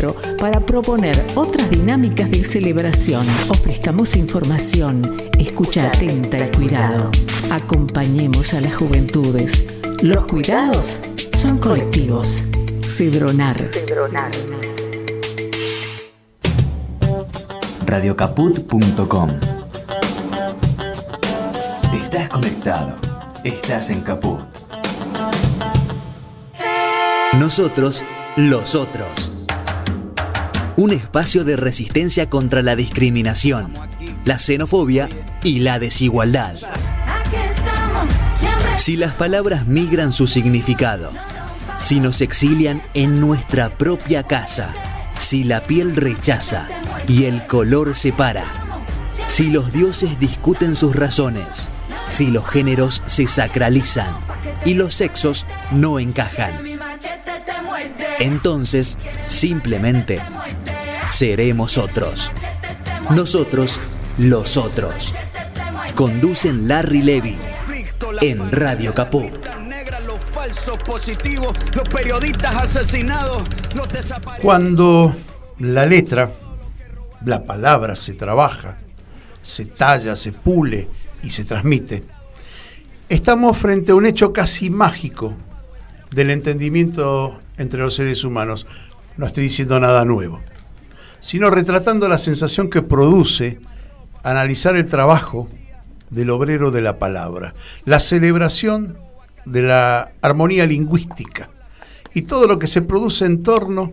encuentro para proponer otras dinámicas de celebración. Ofrezcamos información, escucha atenta y cuidado. Acompañemos a las juventudes. Los cuidados son colectivos. Cedronar. Radiocaput.com. Estás conectado. Estás en Caput. Nosotros, los otros. Un espacio de resistencia contra la discriminación, la xenofobia y la desigualdad. Si las palabras migran su significado, si nos exilian en nuestra propia casa, si la piel rechaza y el color separa, si los dioses discuten sus razones, si los géneros se sacralizan y los sexos no encajan, entonces simplemente seremos otros. Nosotros, los otros. Conducen Larry Levy en Radio Caput. Cuando la letra, la palabra se trabaja, se talla, se pule y se transmite, estamos frente a un hecho casi mágico del entendimiento entre los seres humanos. No estoy diciendo nada nuevo, sino retratando la sensación que produce analizar el trabajo del obrero de la palabra, la celebración de la armonía lingüística y todo lo que se produce en torno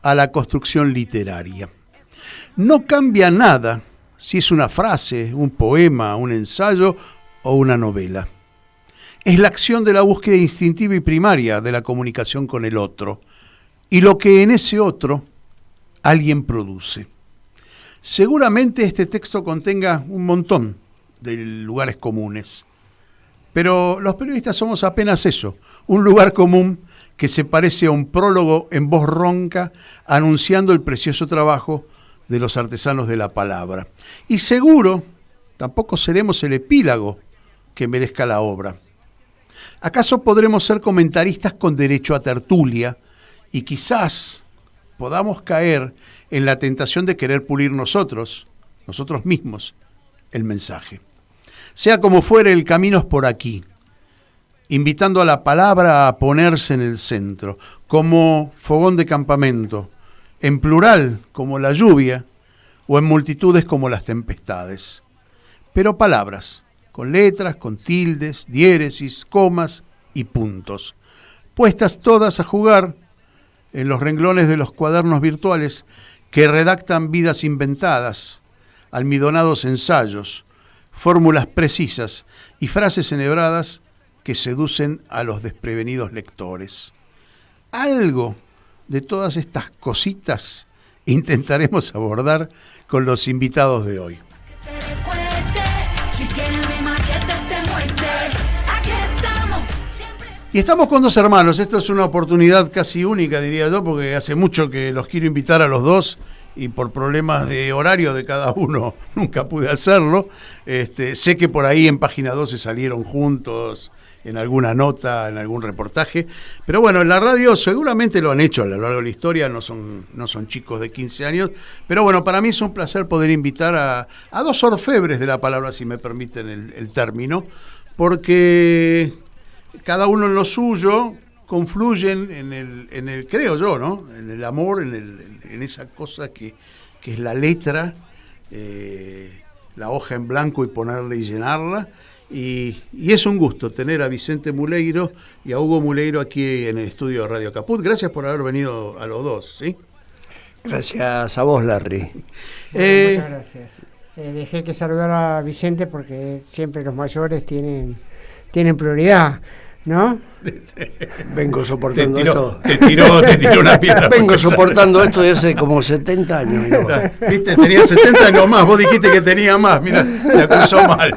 a la construcción literaria. No cambia nada si es una frase, un poema, un ensayo o una novela. Es la acción de la búsqueda instintiva y primaria de la comunicación con el otro y lo que en ese otro alguien produce. Seguramente este texto contenga un montón de lugares comunes, pero los periodistas somos apenas eso, un lugar común que se parece a un prólogo en voz ronca anunciando el precioso trabajo de los artesanos de la palabra. Y seguro tampoco seremos el epílogo que merezca la obra. ¿Acaso podremos ser comentaristas con derecho a tertulia y quizás podamos caer en la tentación de querer pulir nosotros mismos, el mensaje? Sea como fuere, el camino es por aquí, invitando a la palabra a ponerse en el centro, como fogón de campamento, en plural como la lluvia o en multitudes como las tempestades. Pero palabras, con letras, con tildes, diéresis, comas y puntos, puestas todas a jugar en los renglones de los cuadernos virtuales que redactan vidas inventadas, almidonados ensayos, fórmulas precisas y frases enhebradas que seducen a los desprevenidos lectores. Algo de todas estas cositas intentaremos abordar con los invitados de hoy. Y estamos con dos hermanos. Esto es una oportunidad casi única, diría yo, porque hace mucho que los quiero invitar a los dos y por problemas de horario de cada uno nunca pude hacerlo. Sé que por ahí en Página 12 salieron juntos en alguna nota, en algún reportaje, pero bueno, en la radio seguramente lo han hecho a lo largo de la historia, no son chicos de 15 años, pero bueno, para mí es un placer poder invitar a dos orfebres de la palabra, si me permiten el término, porque cada uno en lo suyo confluyen en el creo yo, ¿no? En el amor, en esa cosa que es la letra, la hoja en blanco y ponerla y llenarla. Y es un gusto tener a Vicente Muleiro y a Hugo Muleiro aquí en el estudio de Radio Caput. Gracias por haber venido a los dos, ¿sí? Gracias a vos, Larry. Muchas gracias. Dejé que saludar a Vicente porque siempre los mayores tienen prioridad, ¿no? Vengo soportando esto. Te tiró una piedra. Vengo soportando esto desde hace como 70 años. ¿No? ¿Viste? Tenía 70 años más. Vos dijiste que tenía más. Mira, te acusó mal.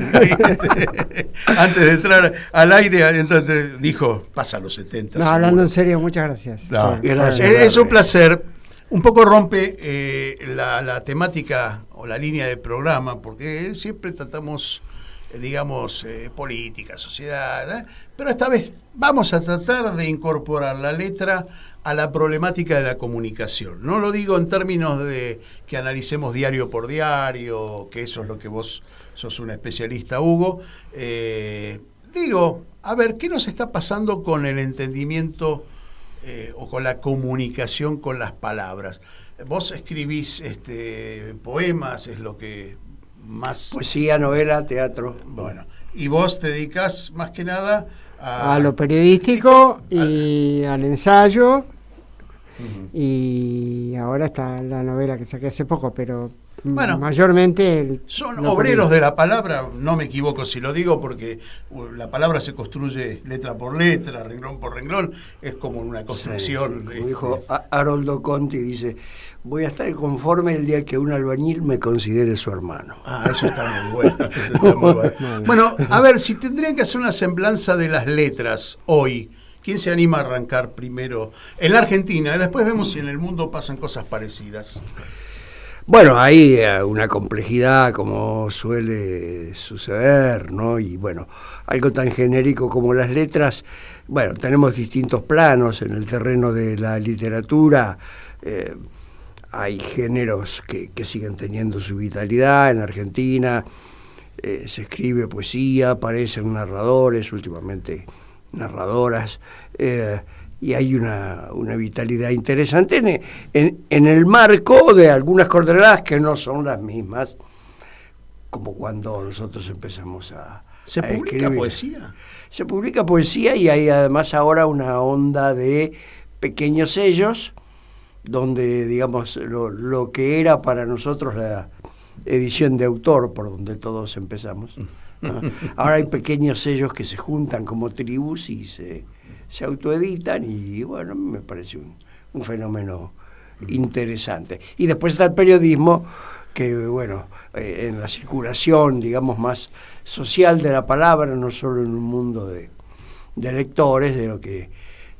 Antes de entrar al aire, entonces dijo, pasa los 70. No, hablando en serio, muchas gracias. No, gracias. Es un placer. Un poco rompe la temática o la línea de programa, porque siempre tratamos, digamos, política, sociedad, pero esta vez vamos a tratar de incorporar la letra a la problemática de la comunicación. No lo digo en términos de que analicemos diario por diario, que eso es lo que vos sos un especialista, Hugo. Digo, a ver, ¿qué nos está pasando con el entendimiento o con la comunicación con las palabras? Vos escribís poemas, es lo que más... Poesía, novela, teatro. Bueno, y vos te dedicás más que nada a lo periodístico y al ensayo. Uh-huh. Y ahora está la novela que saqué hace poco, pero bueno, mayormente son obreros de la palabra. No me equivoco si lo digo, porque la palabra se construye letra por letra, renglón por renglón, es como una construcción. Sí, como dijo Haroldo Conti, dice: voy a estar conforme el día que un albañil me considere su hermano. Eso está muy bueno. Eso está muy bueno. Bueno, a ver, si tendrían que hacer una semblanza de las letras hoy, ¿quién se anima a arrancar primero? En la Argentina, y después vemos si en el mundo pasan cosas parecidas. Bueno, hay una complejidad como suele suceder, ¿no? Y bueno, algo tan genérico como las letras, bueno, tenemos distintos planos en el terreno de la literatura. Hay géneros que siguen teniendo su vitalidad en Argentina. Se escribe poesía, aparecen narradores, últimamente narradoras, y hay una vitalidad interesante en el marco de algunas coordenadas que no son las mismas, como cuando nosotros empezamos a publica escribir. Poesía? Se publica poesía, y hay además ahora una onda de pequeños sellos, donde, digamos, lo que era para nosotros la edición de autor, por donde todos empezamos, ¿no? Ahora hay pequeños sellos que se juntan como tribus y se autoeditan, y bueno, me parece un fenómeno interesante. Y después está el periodismo, que bueno, en la circulación, digamos, más social de la palabra, no solo en un mundo de lectores, de lo que,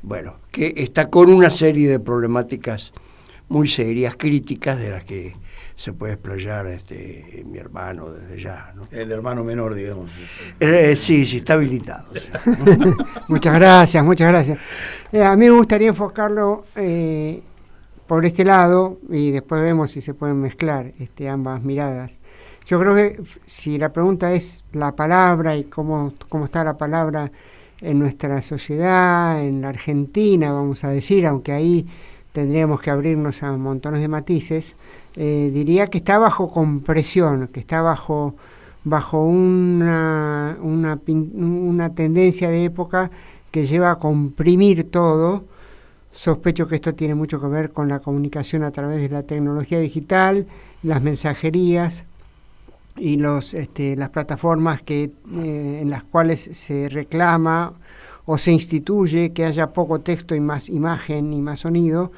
bueno, que está con una serie de problemáticas muy serias, críticas, de las que se puede explayar mi hermano desde ya, ¿no? El hermano menor, digamos. Sí, está habilitado. Sí. Muchas gracias. A mí me gustaría enfocarlo por este lado, y después vemos si se pueden mezclar ambas miradas. Yo creo que si la pregunta es la palabra y cómo está la palabra en nuestra sociedad, en la Argentina, vamos a decir, aunque ahí tendríamos que abrirnos a montones de matices, diría que está bajo compresión, que está bajo una tendencia de época que lleva a comprimir todo. Sospecho que esto tiene mucho que ver con la comunicación a través de la tecnología digital, las mensajerías y las plataformas en las cuales se reclama o se instituye que haya poco texto y más imagen y más sonido,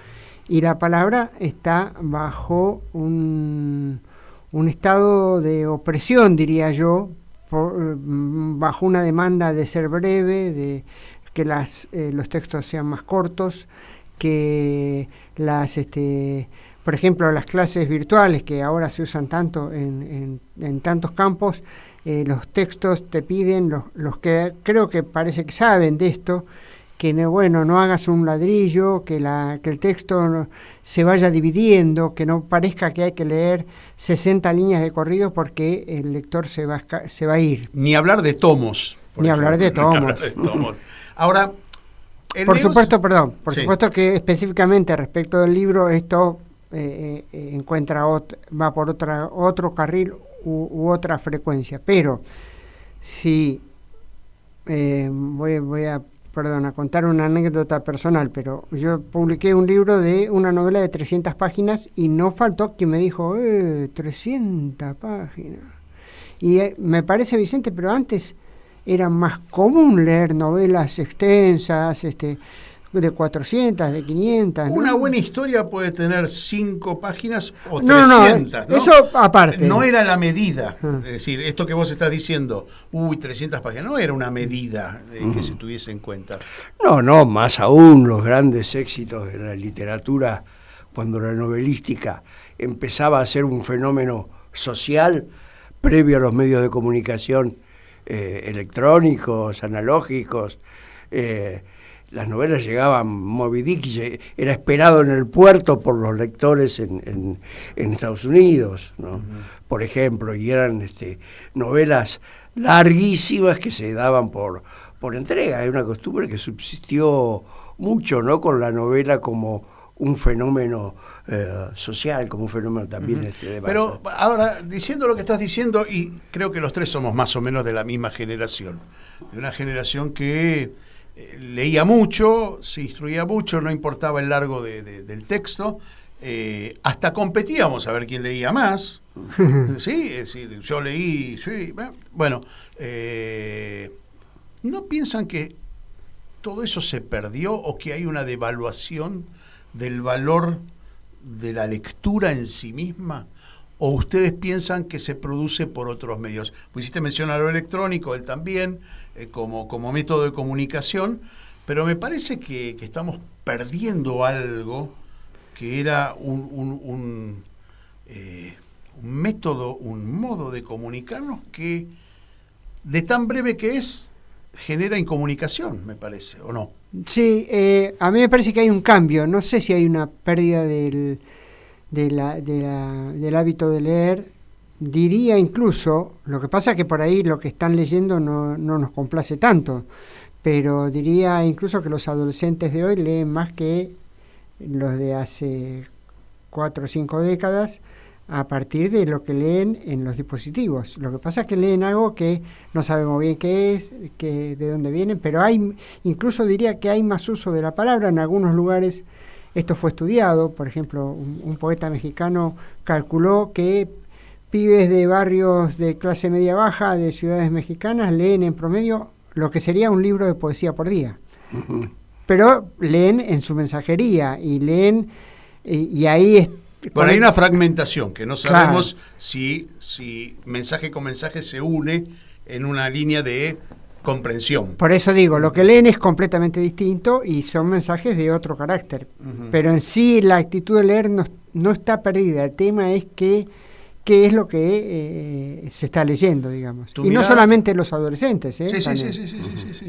y la palabra está bajo un estado de opresión, diría yo, bajo una demanda de ser breve, de que los textos sean más cortos, que por ejemplo, las clases virtuales que ahora se usan tanto en tantos campos, los textos te piden, los que creo que parece que saben de esto, que no hagas un ladrillo, que el texto se vaya dividiendo, que no parezca que hay que leer 60 líneas de corrido porque el lector se va a ir. Ni hablar de tomos. Ni hablar de tomos. Ahora, por supuesto que específicamente respecto del libro, esto va por otro carril u otra frecuencia, pero si voy a contar una anécdota personal, pero yo publiqué un libro de una novela de 300 páginas y no faltó quien me dijo 300 páginas, y me parece, Vicente, pero antes era más común leer novelas extensas, de 400, de 500. Una buena historia puede tener 5 páginas o 300. No, eso aparte. No era la medida. Es decir, esto que vos estás diciendo, 300 páginas, no era una medida que se tuviese en cuenta. No, más aún los grandes éxitos de la literatura, cuando la novelística empezaba a ser un fenómeno social previo a los medios de comunicación electrónicos, analógicos, las novelas llegaban, Moby Dick era esperado en el puerto por los lectores en Estados Unidos, ¿no? Por ejemplo, y eran novelas larguísimas que se daban por entrega. Hay una costumbre que subsistió mucho, ¿no?, con la novela como un fenómeno social, como un fenómeno también de masa. Pero ahora, diciendo lo que estás diciendo, y creo que los tres somos más o menos de la misma generación, de una generación que leía mucho, se instruía mucho, no importaba el largo del texto, hasta competíamos a ver quién leía más. Sí, es decir, yo leí, sí, bueno, ¿no piensan que todo eso se perdió o que hay una devaluación del valor de la lectura en sí misma? ¿O ustedes piensan que se produce por otros medios? Pues hiciste mención a lo electrónico, él también, como método de comunicación, pero me parece que estamos perdiendo algo que era un método, un modo de comunicarnos que, de tan breve que es, genera incomunicación, me parece, ¿o no? Sí, a mí me parece que hay un cambio. No sé si hay una pérdida del hábito de leer. Diría incluso, lo que pasa es que por ahí lo que están leyendo no nos complace tanto, pero diría incluso que los adolescentes de hoy leen más que los de hace 4 o 5 décadas, a partir de lo que leen en los dispositivos. Lo que pasa es que leen algo que no sabemos bien qué es, de dónde vienen, pero incluso diría que hay más uso de la palabra. En algunos lugares esto fue estudiado. Por ejemplo, un poeta mexicano calculó que pibes de barrios de clase media baja de ciudades mexicanas leen en promedio lo que sería un libro de poesía por día. Uh-huh. Pero leen en su mensajería y leen, y ahí bueno, hay una fragmentación que no sabemos, claro, si mensaje con mensaje se une en una línea de comprensión. Por eso digo, lo que leen es completamente distinto y son mensajes de otro carácter. Uh-huh. Pero en sí la actitud de leer no está perdida. El tema es qué es lo que se está leyendo, digamos. Y no solamente los adolescentes, sí,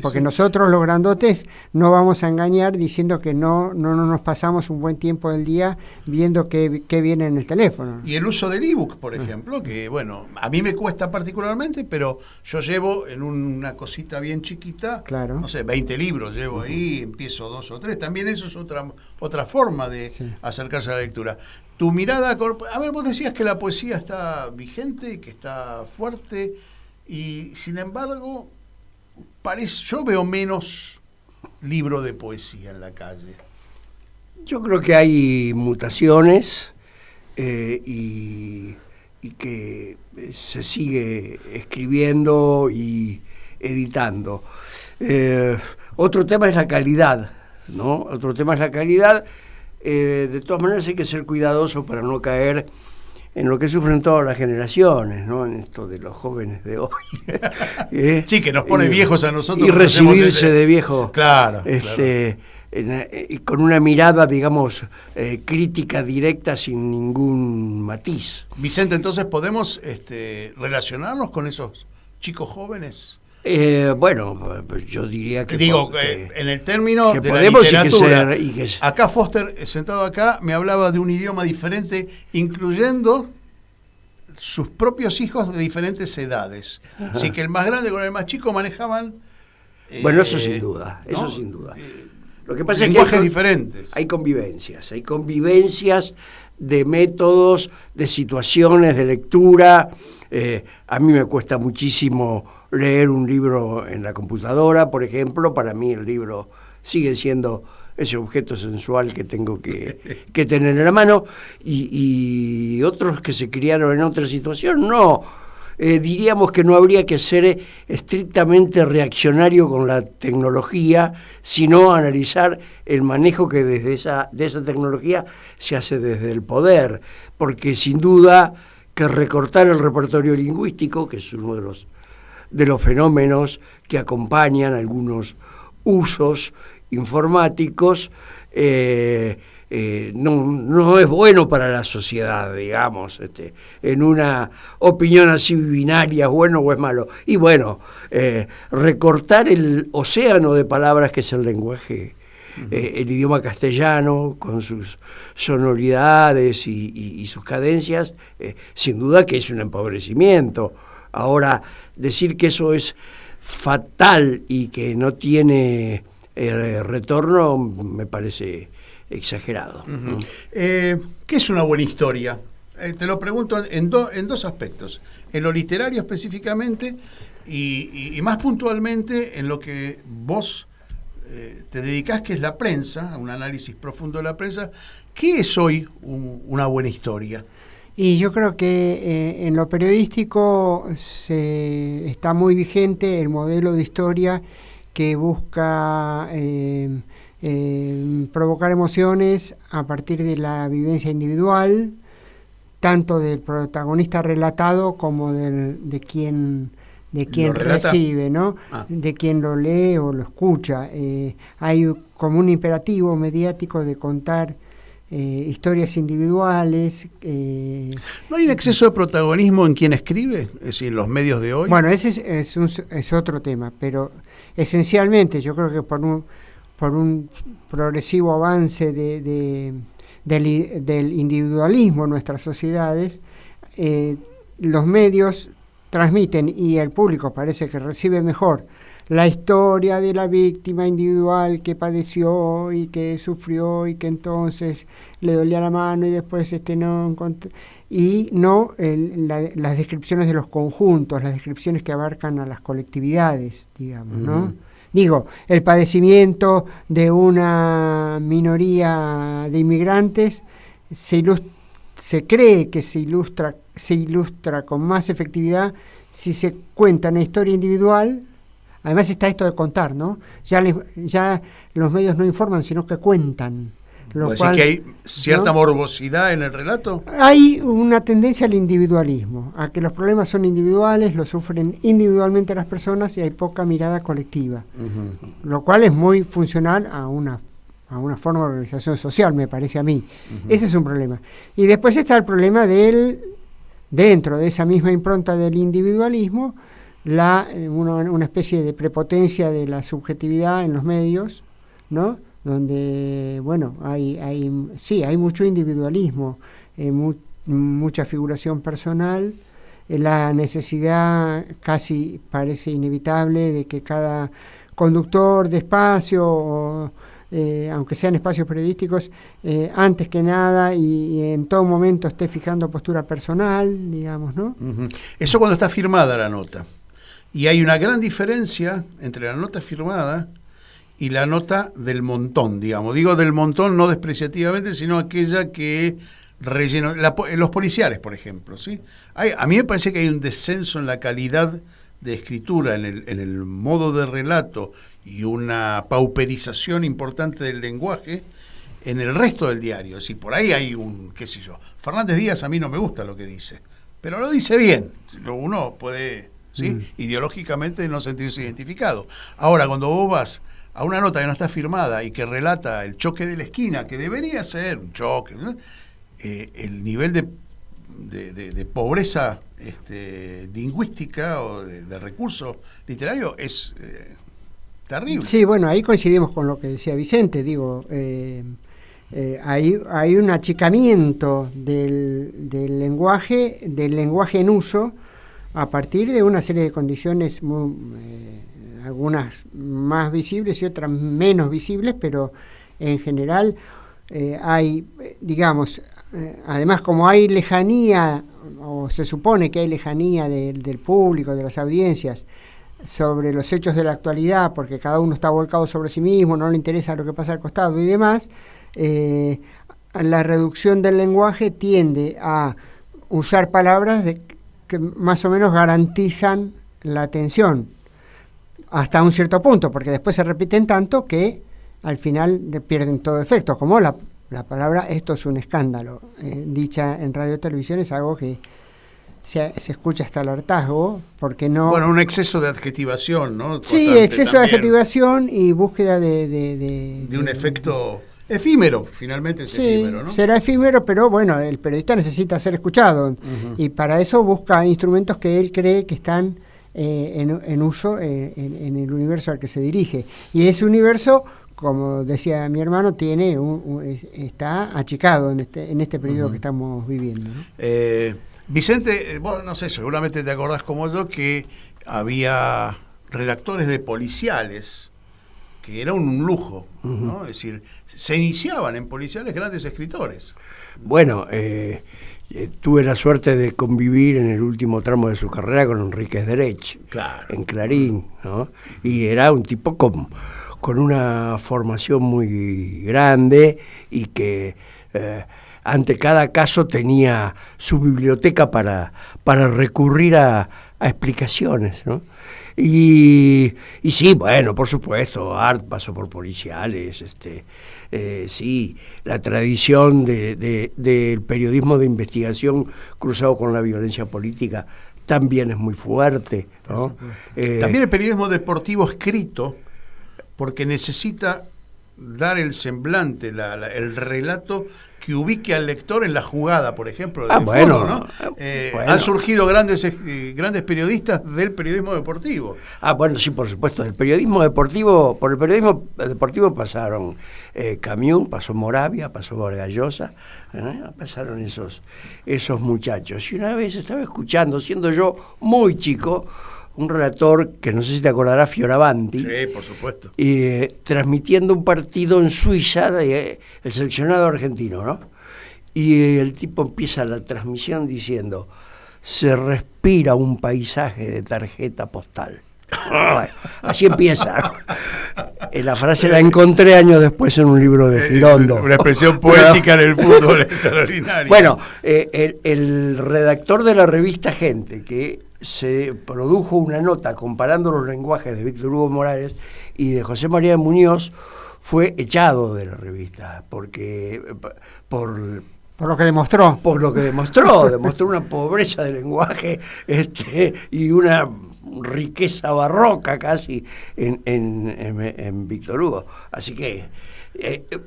porque nosotros los grandotes no vamos a engañar diciendo que no nos pasamos un buen tiempo del día viendo qué viene en el teléfono. Y el uso del ebook, por ejemplo, que bueno, a mí me cuesta particularmente, pero yo llevo en una cosita bien chiquita, claro, no sé, 20 libros llevo ahí, empiezo 2 o 3. También eso es otra forma de acercarse a la lectura. Tu mirada, a ver, vos decías que la poesía está vigente, que está fuerte, y sin embargo, yo veo menos libro de poesía en la calle. Yo creo que hay mutaciones y que se sigue escribiendo y editando. Otro tema es la calidad, ¿no? Otro tema es la calidad. De todas maneras hay que ser cuidadoso para no caer en lo que sufren todas las generaciones, ¿no? En esto de los jóvenes de hoy. Sí, que nos pone viejos a nosotros. Y recibirse de viejo. Claro, con una mirada, digamos, crítica directa sin ningún matiz. Vicente, entonces, ¿podemos relacionarnos con esos chicos jóvenes? Bueno, yo diría que... Digo, en el término de la literatura, acá Foster, sentado acá, me hablaba de un idioma diferente, incluyendo sus propios hijos de diferentes edades. Ajá. Así que el más grande con el más chico manejaban... bueno, eso sin duda, ¿no? Eso sin duda. Lo que pasa lenguajes es que diferentes. Hay convivencias de métodos, de situaciones, de lectura. A mí me cuesta muchísimo leer un libro en la computadora, por ejemplo. Para mí el libro sigue siendo ese objeto sensual que tengo que tener en la mano, y otros que se criaron en otra situación, no. Diríamos que no habría que ser estrictamente reaccionario con la tecnología, sino analizar el manejo que de esa tecnología se hace desde el poder, porque sin duda que recortar el repertorio lingüístico, que es uno de los fenómenos que acompañan algunos usos informáticos, no es bueno para la sociedad, digamos, en una opinión así binaria, es bueno o es malo. Y bueno, recortar el océano de palabras que es el lenguaje, el idioma castellano, con sus sonoridades y sus cadencias, sin duda que es un empobrecimiento. Ahora, decir que eso es fatal y que no tiene retorno me parece exagerado. ¿Qué es una buena historia? Te lo pregunto en dos aspectos, en lo literario específicamente y más puntualmente en lo que vos te dedicás, que es la prensa, un análisis profundo de la prensa. ¿Qué es hoy una buena historia? Y yo creo que en lo periodístico está muy vigente el modelo de historia que busca provocar emociones a partir de la vivencia individual, tanto del protagonista relatado como de quien recibe, ¿no? De quien lo lee o lo escucha. Hay como un imperativo mediático de contar historias individuales. ¿No hay un exceso de protagonismo en quien escribe? Es decir, en los medios de hoy. Bueno, ese es otro tema, pero esencialmente yo creo que por un progresivo avance del individualismo en nuestras sociedades, los medios transmiten, y el público parece que recibe mejor, la historia de la víctima individual que padeció y que sufrió y que entonces le dolía la mano y después no encontró, y no las descripciones de los conjuntos, las descripciones que abarcan a las colectividades, digamos, ¿no? Digo, el padecimiento de una minoría de inmigrantes se cree que se ilustra con más efectividad si se cuenta una historia individual. Además está esto de contar, ¿no? Ya los medios no informan, sino que cuentan. ¿Puede decir que hay cierta morbosidad en el relato? Hay una tendencia al individualismo, a que los problemas son individuales, los sufren individualmente las personas y hay poca mirada colectiva. Lo cual es muy funcional a una forma de organización social, me parece a mí. Ese es un problema. Y después está el problema dentro de esa misma impronta del individualismo, una especie de prepotencia de la subjetividad en los medios, ¿no? Donde, bueno, hay mucho individualismo, mucha figuración personal, la necesidad casi parece inevitable de que cada conductor de espacio, aunque sean espacios periodísticos, antes que nada y en todo momento esté fijando postura personal, digamos, ¿no? Eso cuando está firmada la nota. Y hay una gran diferencia entre la nota firmada y la nota del montón, digamos. Digo del montón no despreciativamente, sino aquella que rellenó. Los policiales, por ejemplo, ¿sí? A mí me parece que hay un descenso en la calidad de escritura, en el modo de relato y una pauperización importante del lenguaje en el resto del diario. Es decir, por ahí hay qué sé yo. Fernández Díaz a mí no me gusta lo que dice, pero lo dice bien. Uno puede, ¿sí? Ideológicamente no sentirse identificado. Ahora, cuando vos vas a una nota que no está firmada y que relata el choque de la esquina, que debería ser un choque, ¿no? El nivel de pobreza lingüística o de recurso literario es terrible. Sí, bueno, ahí coincidimos con lo que decía Vicente, digo, hay un achicamiento del lenguaje en uso a partir de una serie de condiciones algunas más visibles y otras menos visibles, pero en general hay, digamos, además como hay lejanía, o se supone que hay lejanía del público, de las audiencias, sobre los hechos de la actualidad, porque cada uno está volcado sobre sí mismo, no le interesa lo que pasa al costado y demás, la reducción del lenguaje tiende a usar palabras que más o menos garantizan la atención, hasta un cierto punto, porque después se repiten tanto que al final pierden todo efecto, como la palabra "esto es un escándalo", dicha en radio y televisión, es algo que se escucha hasta el hartazgo, porque no... Bueno, un exceso de adjetivación, ¿no? Sí, exceso de adjetivación y búsqueda de un efecto efímero, finalmente es Sí, efímero, ¿no? será efímero, pero bueno, el periodista necesita ser escuchado y para eso busca instrumentos que él cree que están en uso en el universo al que se dirige. Y ese universo, como decía mi hermano, está achicado en este periodo que estamos viviendo, ¿no? Vicente, vos no sé, seguramente te acordás como yo que había redactores de policiales que era un lujo, ¿no? Es decir, se iniciaban en policiales grandes escritores. Bueno, tuve la suerte de convivir en el último tramo de su carrera con Enríquez Derech, Claro. en Clarín, ¿no? Y era un tipo con una formación muy grande y que ante cada caso tenía su biblioteca para recurrir a explicaciones, ¿no? Y sí, bueno, por supuesto, Art pasó por policiales, sí, la tradición del periodismo de investigación cruzado con la violencia política también es muy fuerte, ¿no? También el periodismo deportivo escrito, porque necesita dar el semblante, el relato que ubique al lector en la jugada, por ejemplo, del fútbol, ¿no? Bueno. Han surgido grandes periodistas del periodismo deportivo. Bueno, sí, por supuesto, por el periodismo deportivo pasaron Camus, pasó Moravia, pasó Vargallosa, pasaron esos muchachos. Y una vez estaba escuchando, siendo yo muy chico, un relator que no sé si te acordarás, Fioravanti. Sí, por supuesto. Transmitiendo un partido en Suiza, el seleccionado argentino, ¿no? Y el tipo empieza la transmisión diciendo: se respira un paisaje de tarjeta postal. Bueno, así empieza. La frase la encontré años después en un libro de Girondo. Una expresión poética en el fútbol extraordinaria. Bueno, el redactor de la revista Gente, que se produjo una nota comparando los lenguajes de Víctor Hugo Morales y de José María de Muñoz, fue echado de la revista porque por lo que demostró. Por lo que demostró una pobreza de lenguaje y una riqueza barroca casi en Víctor Hugo. Así que,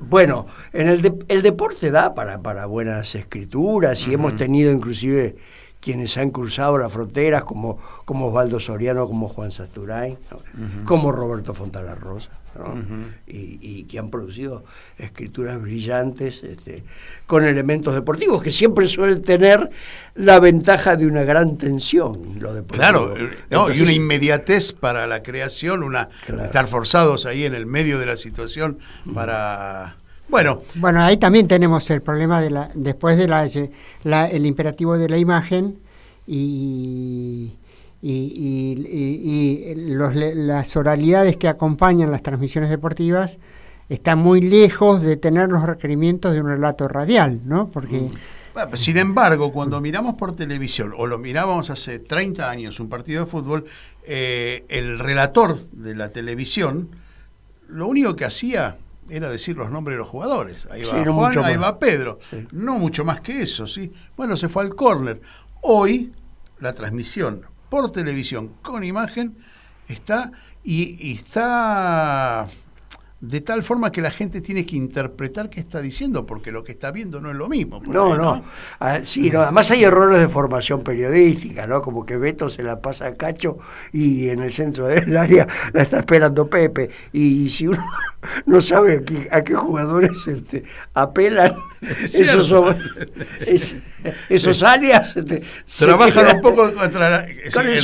bueno, el deporte da para buenas escrituras y hemos tenido inclusive quienes han cruzado las fronteras como Osvaldo Soriano, como Juan Sasturain, ¿no? Como Roberto Fontana Rosa, ¿no? Y que han producido escrituras brillantes con elementos deportivos que siempre suelen tener la ventaja de una gran tensión, lo deportivo. Claro, Entonces, y una inmediatez para la creación, claro, estar forzados ahí en el medio de la situación para... Bueno, ahí también tenemos el problema después de el imperativo de la imagen y las oralidades que acompañan las transmisiones deportivas están muy lejos de tener los requerimientos de un relato radial, ¿no? Porque sin embargo, cuando miramos por televisión, o lo mirábamos hace 30 años, un partido de fútbol, el relator de la televisión, lo único que hacía era decir los nombres de los jugadores. Ahí va Juan, ahí va Pedro. Sí. No mucho más que eso, ¿sí? Bueno, se fue al córner. Hoy, la transmisión por televisión con imagen está de tal forma que la gente tiene que interpretar qué está diciendo, porque lo que está viendo no es lo mismo. No. Sí, además hay errores de formación periodística, ¿no? Como que Beto se la pasa a Cacho y en el centro del área la está esperando Pepe. Y si uno no sabe a qué jugadores apelan, esos alias trabajan un poco contra la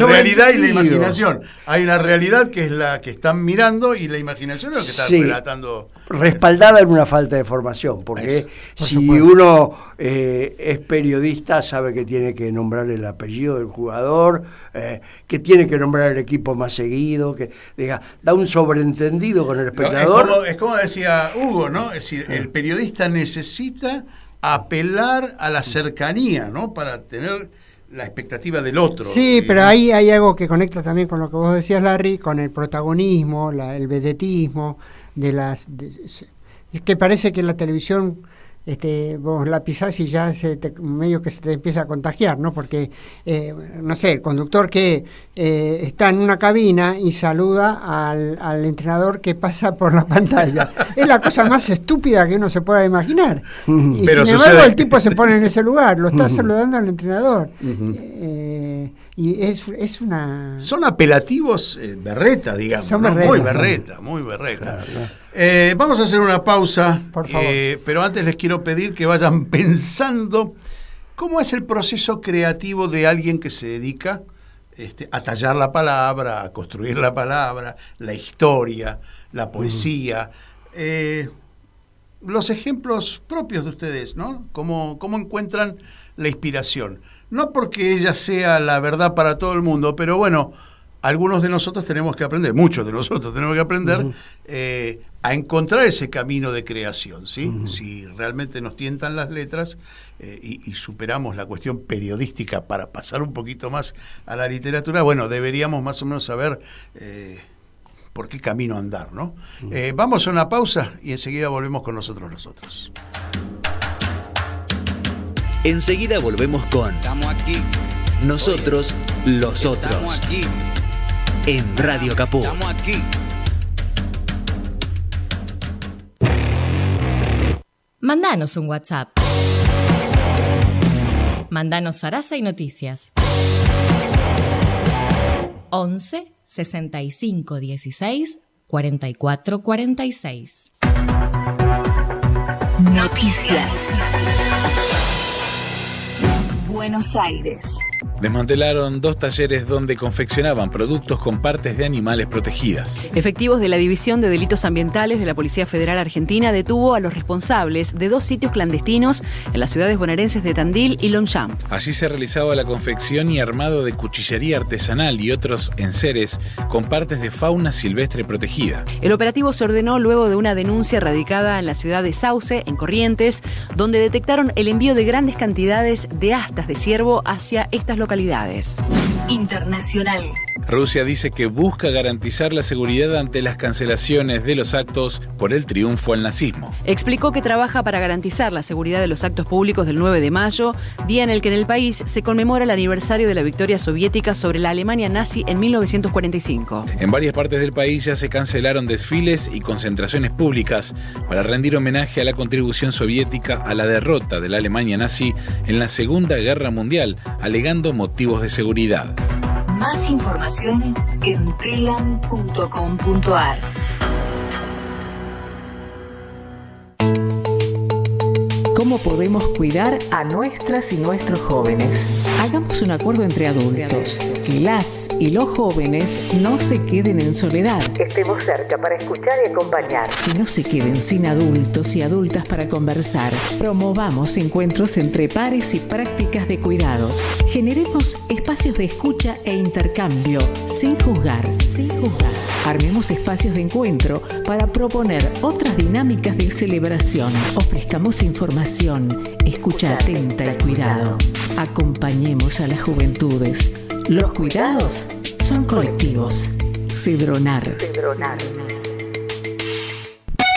realidad y la imaginación. Hay una realidad que es la que están mirando y la imaginación es lo que está relatando. Respaldada en una falta de formación, porque si uno es periodista sabe que tiene que nombrar el apellido del jugador, que tiene que nombrar el equipo más seguido, que da un sobreentendido con el espectador. Es como decía Hugo, ¿no? Es decir, el periodista necesita apelar a la cercanía, ¿no? Para tener la expectativa del otro. Sí, pero ahí hay algo que conecta también con lo que vos decías, Larry, con el protagonismo, el vedetismo, que parece que la televisión vos la pisás y ya medio que se te empieza a contagiar, ¿no? Porque, no sé, el conductor que está en una cabina y saluda al entrenador que pasa por la pantalla. Es la cosa más estúpida que uno se pueda imaginar. Y pero sin embargo el tipo se pone en ese lugar, lo está saludando al entrenador. Y es una... Son apelativos berreta, digamos. Son ¿no? berreta, Muy berreta. Claro. Vamos a hacer una pausa, Por favor. pero antes les quiero pedir que vayan pensando cómo es el proceso creativo de alguien que se dedica a tallar la palabra, a construir la palabra, la historia, la poesía. Los ejemplos propios de ustedes, ¿no? ¿Cómo encuentran la inspiración? No porque ella sea la verdad para todo el mundo, pero bueno, algunos de nosotros tenemos que aprender, muchos de nosotros tenemos que aprender a encontrar ese camino de creación, ¿sí? Si realmente nos tientan las letras y superamos la cuestión periodística para pasar un poquito más a la literatura, bueno, deberíamos más o menos saber por qué camino andar, ¿no? Vamos a una pausa y enseguida volvemos con nosotros. Enseguida volvemos con Estamos aquí. Nosotros, los otros. Estamos aquí. En Radio Caput. Estamos aquí. Mandanos un WhatsApp. Mandanos Sarasa y Noticias. 11 65 16 44 46. Noticias. Buenos Aires. Desmantelaron 2 talleres donde confeccionaban productos con partes de animales protegidas. Efectivos de la División de Delitos Ambientales de la Policía Federal Argentina detuvo a los responsables de 2 sitios clandestinos en las ciudades bonaerenses de Tandil y Longchamps. Allí se realizaba la confección y armado de cuchillería artesanal y otros enseres con partes de fauna silvestre protegida. El operativo se ordenó luego de una denuncia radicada en la ciudad de Sauce, en Corrientes, donde detectaron el envío de grandes cantidades de astas de ciervo hacia estas localidades. Internacional. Rusia dice que busca garantizar la seguridad ante las cancelaciones de los actos por el triunfo al nazismo. Explicó que trabaja para garantizar la seguridad de los actos públicos del 9 de mayo, día en el que en el país se conmemora el aniversario de la victoria soviética sobre la Alemania nazi en 1945. En varias partes del país ya se cancelaron desfiles y concentraciones públicas para rendir homenaje a la contribución soviética a la derrota de la Alemania nazi en la Segunda Guerra Mundial, alegando motivos de seguridad. Más información en telam.com.ar. ¿Cómo podemos cuidar a nuestras y nuestros jóvenes? Hagamos un acuerdo entre adultos. Que las y los jóvenes no se queden en soledad. Estemos cerca para escuchar y acompañar. Que no se queden sin adultos y adultas para conversar. Promovamos encuentros entre pares y prácticas de cuidados. Generemos espacios de escucha e intercambio, sin juzgar. Armemos espacios de encuentro para proponer otras dinámicas de celebración. Ofrezcamos información, escucha atenta y cuidado. Acompañemos a las juventudes. Los cuidados son colectivos. Cedronar.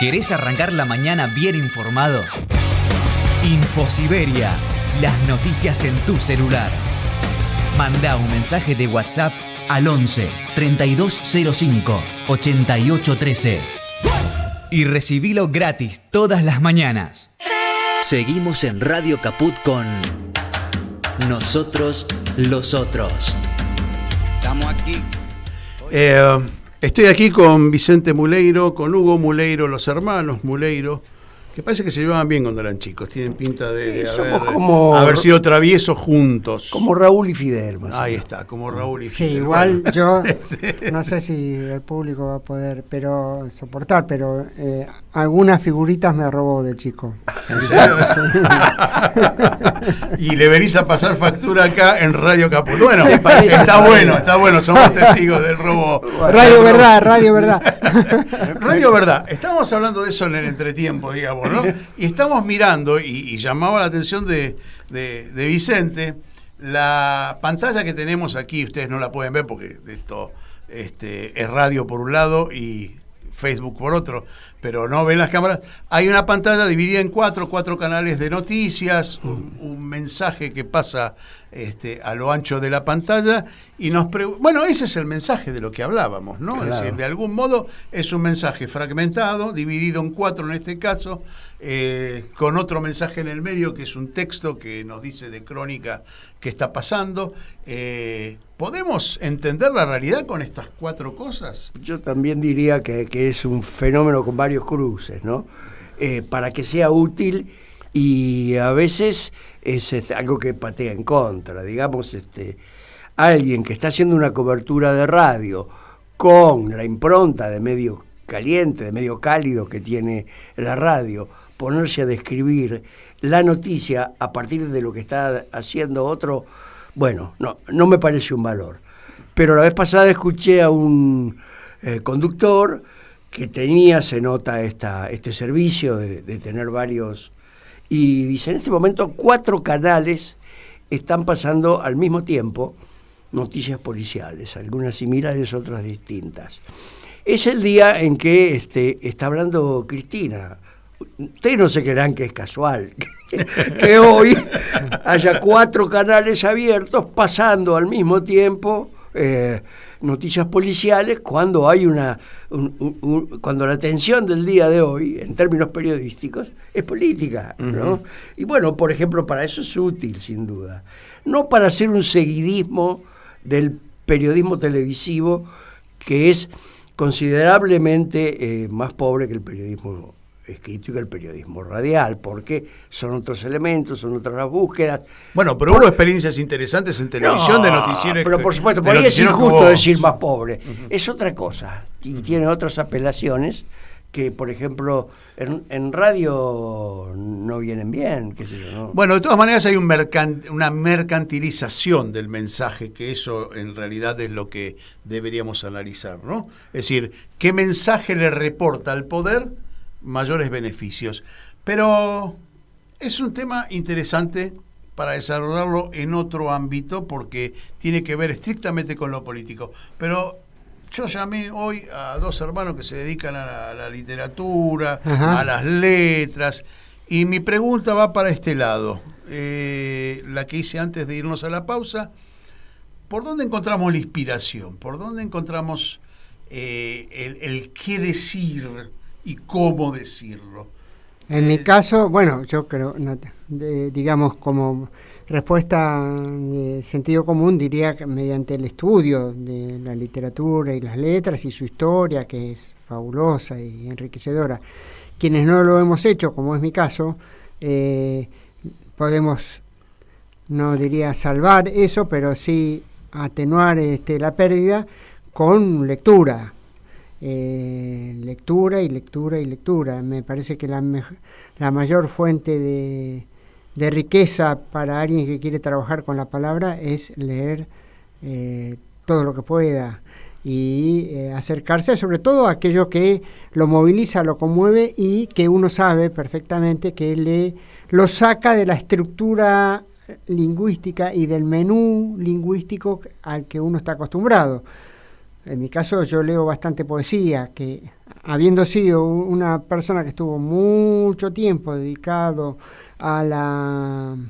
¿Querés arrancar la mañana bien informado? Infosiberia, las noticias en tu celular. Manda un mensaje de WhatsApp al 11 3205 8813 y recibilo gratis todas las mañanas. Seguimos en Radio Caput con Nosotros, los otros. Estamos aquí. Estoy aquí con Vicente Muleiro, con Hugo Muleiro, los hermanos Muleiro, que parece que se llevaban bien cuando eran chicos. Tienen pinta de haber sido traviesos juntos. Como Raúl y Fidel. Ahí está, como Raúl y Fidel. Sí, igual yo no sé si el público va a poder soportar, pero algunas figuritas me robó de chico. Y le venís a pasar factura acá en Radio Caput. Bueno, está bueno, somos testigos del robo. Radio Verdad. Radio Verdad. Estábamos hablando de eso en el entretiempo, digamos, ¿no? Y estamos mirando, y llamaba la atención de Vicente, la pantalla que tenemos aquí. Ustedes no la pueden ver porque esto es radio por un lado y Facebook por otro, pero no ven las cámaras. Hay una pantalla dividida en cuatro canales de noticias, un mensaje que pasa a lo ancho de la pantalla y bueno, ese es el mensaje de lo que hablábamos, ¿no? Claro. Es decir, de algún modo es un mensaje fragmentado, dividido en 4 en este caso, con otro mensaje en el medio que es un texto que nos dice de crónica qué está pasando. ¿Podemos entender la realidad con estas 4 cosas? Yo también diría que es un fenómeno con varios cruces, ¿no? Para que sea útil, y a veces es algo que patea en contra. Digamos, alguien que está haciendo una cobertura de radio con la impronta de medio caliente, de medio cálido que tiene la radio, ponerse a describir la noticia a partir de lo que está haciendo otro, bueno, no me parece un valor. Pero la vez pasada escuché a un conductor que tenía, se nota este servicio de tener varios, y dice, en este momento 4 canales están pasando al mismo tiempo noticias policiales, algunas similares, otras distintas. Es el día en que está hablando Cristina. Ustedes no se creerán que es casual que hoy haya 4 canales abiertos pasando al mismo tiempo noticias policiales, cuando hay cuando la atención del día de hoy, en términos periodísticos, es política, ¿no? Uh-huh. Y bueno, por ejemplo, para eso es útil, sin duda. No para hacer un seguidismo del periodismo televisivo, que es considerablemente más pobre que el periodismo escrito y que el periodismo radial, porque son otros elementos, son otras las búsquedas. Bueno, pero hubo experiencias interesantes en televisión de noticieros. Pero por supuesto, por ahí es injusto decir más pobre. Uh-huh. Es otra cosa, y tiene otras apelaciones que, por ejemplo, en radio no vienen bien, qué sé yo, ¿no? Bueno, de todas maneras hay una mercantilización del mensaje, que eso en realidad es lo que deberíamos analizar, ¿no? Es decir, ¿qué mensaje le reporta al poder mayores beneficios? Pero es un tema interesante para desarrollarlo en otro ámbito, porque tiene que ver estrictamente con lo político. Pero yo llamé hoy a 2 hermanos que se dedican a la literatura, ajá, a las letras, y mi pregunta va para este lado, la que hice antes de irnos a la pausa. ¿Por dónde encontramos la inspiración? ¿Por dónde encontramos el qué decir y cómo decirlo? En mi caso, bueno, yo creo, digamos, como respuesta de sentido común, diría que mediante el estudio de la literatura y las letras y su historia, que es fabulosa y enriquecedora. Quienes no lo hemos hecho, como es mi caso, podemos, no diría salvar eso, pero sí atenuar la pérdida con lectura. Lectura y lectura y lectura. Me parece que la mayor fuente de riqueza para alguien que quiere trabajar con la palabra es leer todo lo que pueda y acercarse sobre todo a aquello que lo moviliza, lo conmueve y que uno sabe perfectamente que lo saca de la estructura lingüística y del menú lingüístico al que uno está acostumbrado. En mi caso yo leo bastante poesía, que habiendo sido una persona que estuvo mucho tiempo dedicado al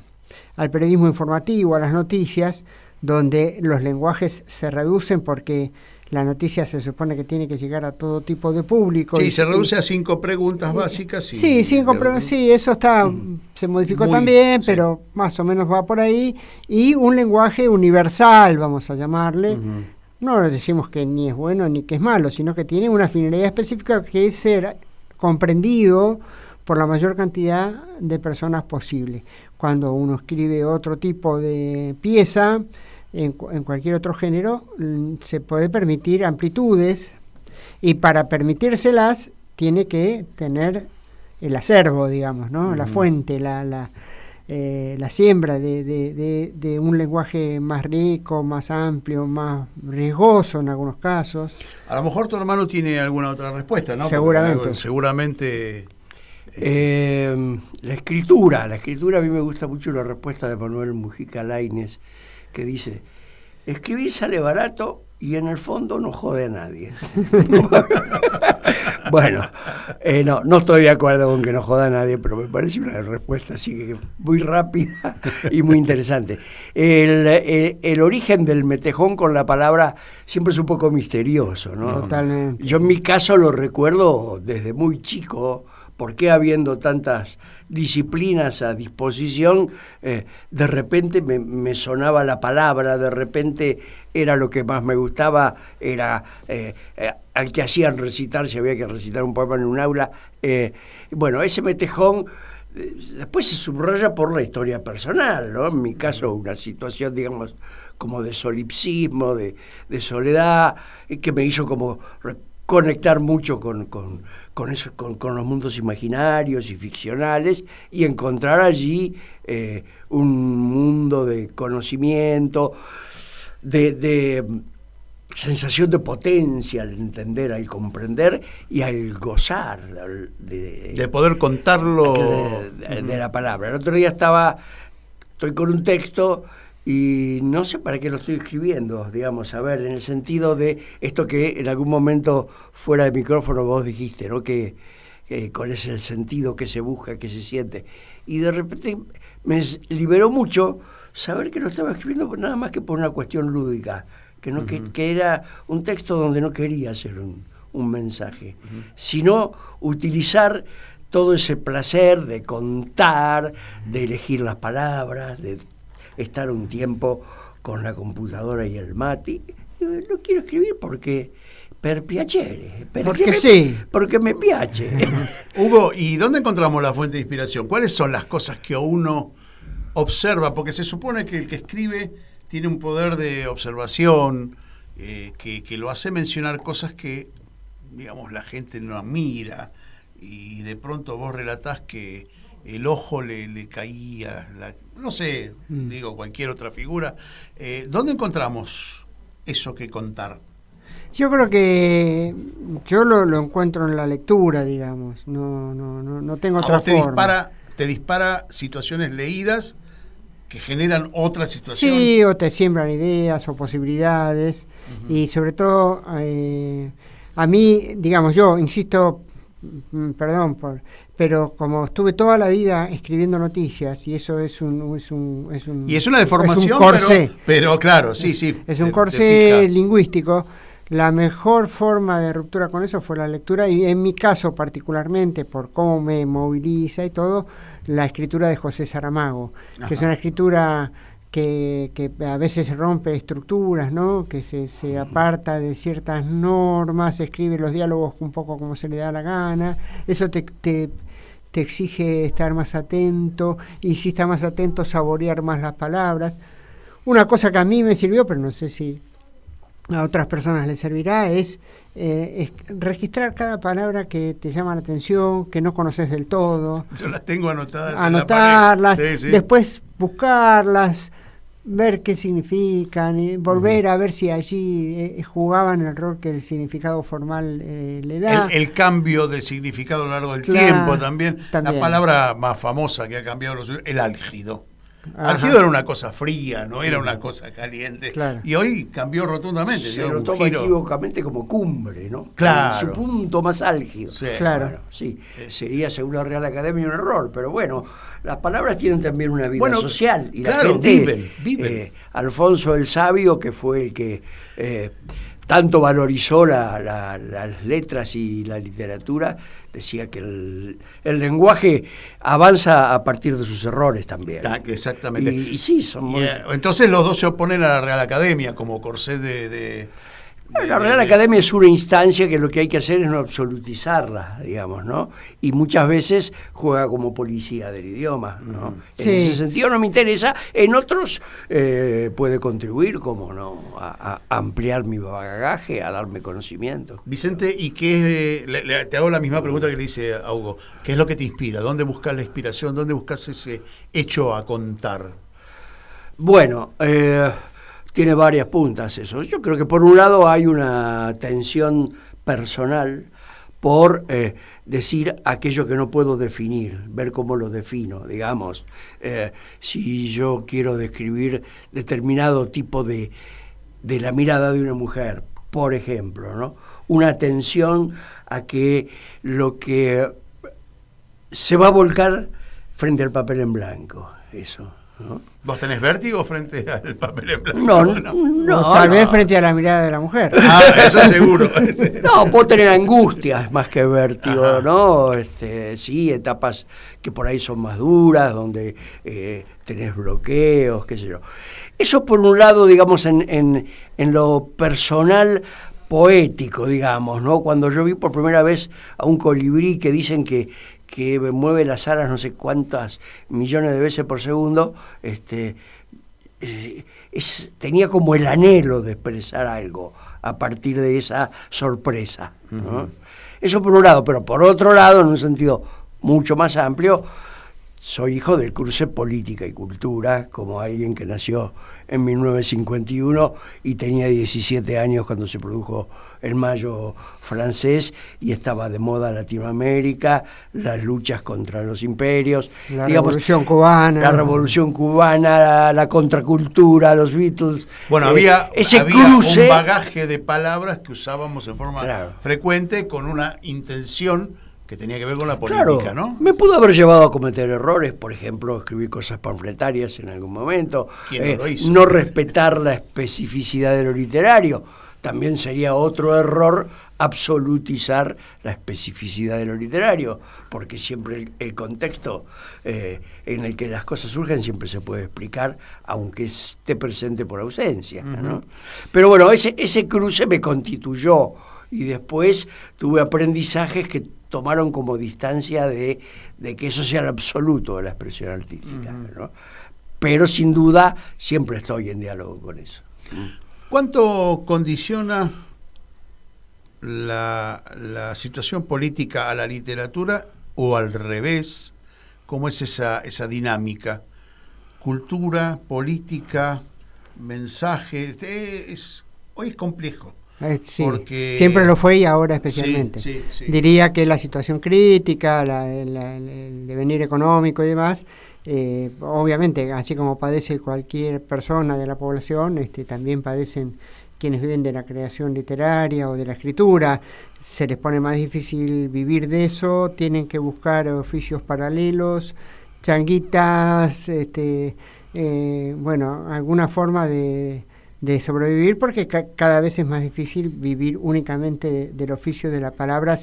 periodismo informativo, a las noticias, donde los lenguajes se reducen porque la noticia se supone que tiene que llegar a todo tipo de público. Sí, se reduce a 5 preguntas básicas. Sí, 5 preguntas, sí, eso se modificó también, sí, pero más o menos va por ahí. Y un lenguaje universal, vamos a llamarle. Uh-huh. No decimos que ni es bueno ni que es malo, sino que tiene una finalidad específica, que es ser comprendido por la mayor cantidad de personas posible. Cuando uno escribe otro tipo de pieza, en cualquier otro género, se puede permitir amplitudes, y para permitírselas tiene que tener el acervo, digamos, ¿no? Uh-huh. La fuente, la siembra de un lenguaje más rico, más amplio, más riesgoso en algunos casos. A lo mejor tu hermano tiene alguna otra respuesta, ¿no? Seguramente. La escritura, a mí me gusta mucho la respuesta de Manuel Mujica Lainez, que dice: escribir sale barato y en el fondo no jode a nadie. Bueno, no estoy de acuerdo con que no joda a nadie, pero me parece una respuesta así que muy rápida y muy interesante. El origen del metejón con la palabra siempre es un poco misterioso, ¿no? Totalmente. Yo en mi caso lo recuerdo desde muy chico, porque habiendo tantas disciplinas a disposición, de repente me sonaba la palabra, de repente era lo que más me gustaba, era al que hacían recitar, si había que recitar un poema en un aula. Bueno, ese metejón después se subraya por la historia personal, ¿no? En mi caso, una situación, digamos, como de solipsismo, de soledad, que me hizo como conectar mucho con los mundos imaginarios y ficcionales y encontrar allí un mundo de conocimiento, de sensación de potencia al entender, al comprender y al gozar de poder contarlo de la palabra. El otro día estoy con un texto y no sé para qué lo estoy escribiendo, digamos, a ver, en el sentido de esto que en algún momento fuera de micrófono vos dijiste, ¿no? Que cuál es el sentido que se busca, que se siente. Y de repente me liberó mucho saber que lo estaba escribiendo nada más que por una cuestión lúdica, que era un texto donde no quería hacer un mensaje, sino utilizar todo ese placer de contar, de elegir las palabras, de estar un tiempo con la computadora y el mate. Lo quiero escribir porque per piacere, porque me piace. Hugo, ¿y dónde encontramos la fuente de inspiración? ¿Cuáles son las cosas que uno observa? Porque se supone que el que escribe tiene un poder de observación que lo hace mencionar cosas que, digamos, la gente no mira, y de pronto vos relatás que el ojo le caía, no sé, digo, cualquier otra figura. ¿Dónde encontramos eso que contar? Yo creo que yo lo encuentro en la lectura, digamos, no tengo otra forma. Te dispara situaciones leídas que generan otra situación. Sí, o te siembran ideas o posibilidades, y sobre todo a mí, digamos, yo insisto, perdón pero como estuve toda la vida escribiendo noticias, y eso es un y es una deformación, es un corsé, pero claro, sí, es un corsé lingüístico. La mejor forma de ruptura con eso fue la lectura, y en mi caso particularmente, por cómo me moviliza y todo, la escritura de José Saramago, que es una escritura que a veces rompe estructuras, ¿no? Que se aparta de ciertas normas, escribe los diálogos un poco como se le da la gana. Eso te exige estar más atento, y si estás más atento, saborear más las palabras. Una cosa que a mí me sirvió, pero no sé si a otras personas les servirá, es registrar cada palabra que te llama la atención, que no conoces del todo. Yo las tengo anotadas. Anotarlas, en la pared. Sí. Después buscarlas, ver qué significan, y volver a ver si allí jugaban el rol que el significado formal le da. El cambio de significado a lo largo del tiempo también. La palabra más famosa que ha cambiado el álgido. Álgido era una cosa fría, no era una cosa caliente. Claro. Y hoy cambió rotundamente. Se lo toma equívocamente como cumbre, ¿no? Claro. Su punto más álgido. Sí. Claro. Bueno, sí, sería según la Real Academia un error, pero bueno, las palabras tienen también una vida social. Y claro, la gente, viven. Alfonso el Sabio, que fue el que tanto valorizó las letras y la literatura, decía que el lenguaje avanza a partir de sus errores también. Exactamente. Y sí, son muy... entonces los dos se oponen a la Real Academia como corsé la Real Academia es una instancia que lo que hay que hacer es no absolutizarla, digamos, ¿no? Y muchas veces juega como policía del idioma, ¿no? En ese sentido no me interesa. En otros puede contribuir, como no, a ampliar mi bagaje, a darme conocimiento. Vicente, ¿y qué te hago la misma pregunta que le hice a Hugo? ¿Qué es lo que te inspira? ¿Dónde buscas la inspiración? ¿Dónde buscas ese hecho a contar? Bueno, tiene varias puntas eso. Yo creo que por un lado hay una tensión personal por decir aquello que no puedo definir, ver cómo lo defino, digamos. Si yo quiero describir determinado tipo de de la mirada de una mujer, por ejemplo, ¿no? Una atención a que lo que se va a volcar frente al papel en blanco, eso, ¿no? ¿Vos tenés vértigo frente al papel en blanco? No, tal vez frente a la mirada de la mujer. Eso seguro. No, puedo tener angustias más que vértigo, Ajá. ¿no? Sí, etapas que por ahí son más duras, donde tenés bloqueos, qué sé yo. Eso por un lado, digamos, en lo personal poético, digamos, ¿no? Cuando yo vi por primera vez a un colibrí que dicen que mueve las alas no sé cuántas millones de veces por segundo, tenía como el anhelo de expresar algo a partir de esa sorpresa, ¿no? Uh-huh. Eso por un lado, pero por otro lado, en un sentido mucho más amplio, soy hijo del cruce política y cultura, como alguien que nació en 1951 y tenía 17 años cuando se produjo el Mayo francés y estaba de moda Latinoamérica, las luchas contra los imperios. La Revolución Cubana. La Revolución Cubana, la contracultura, los Beatles. Bueno, había cruce, un bagaje de palabras que usábamos en forma frecuente con una intención que tenía que ver con la política, ¿no? Me pudo haber llevado a cometer errores, por ejemplo, escribir cosas panfletarias en algún momento, ¿Quién no lo hizo? No respetar la especificidad de lo literario. También sería otro error absolutizar la especificidad de lo literario, porque siempre el contexto en el que las cosas surgen siempre se puede explicar, aunque esté presente por ausencia, ¿no? Pero bueno, ese cruce me constituyó y después tuve aprendizajes que tomaron como distancia de que eso sea el absoluto de la expresión artística, ¿no? Pero sin duda siempre estoy en diálogo con eso. ¿Cuánto condiciona la situación política a la literatura o al revés? ¿Cómo es esa dinámica? Cultura, política, mensaje. Hoy es complejo. Sí, porque siempre lo fue y ahora especialmente. Sí. Diría que la situación crítica, el devenir económico y demás, obviamente, así como padece cualquier persona de la población, también padecen quienes viven de la creación literaria o de la escritura. Se les pone más difícil vivir de eso, tienen que buscar oficios paralelos, changuitas, alguna forma de sobrevivir, porque cada vez es más difícil vivir únicamente del oficio de la palabra,